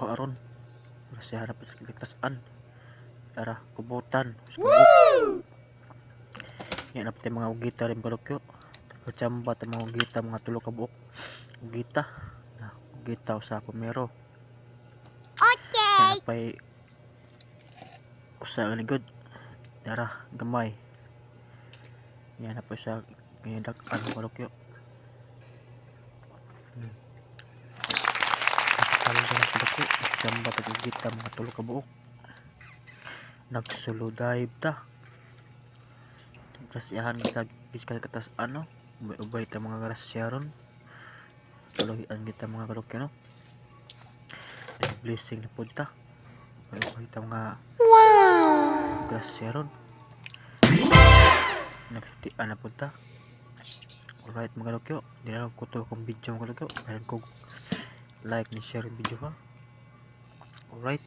ko aron kasi hanap sa ligtasan tara kubutan yan napti mga ugita rin balokyo kachamba ta mga ugita mga tulo ka buok ugita na ugita usa kumero yan napay usa nga ligod tara gamay yan napay sa ginidak ano balokyo kachamba ta ugita mga tulo ka buok nagsulo dive ta grasyahan kita fiskal katas ano ubay ta mga grasyaron tuloyan kita mga kalokyo no ay blessing na punta ubay ta mga grasyaron nagsutian na punta. Alright mga kalokyo, dinalaw ko to akong video mga kalokyo, kaya ko like ni share video ha. Alright.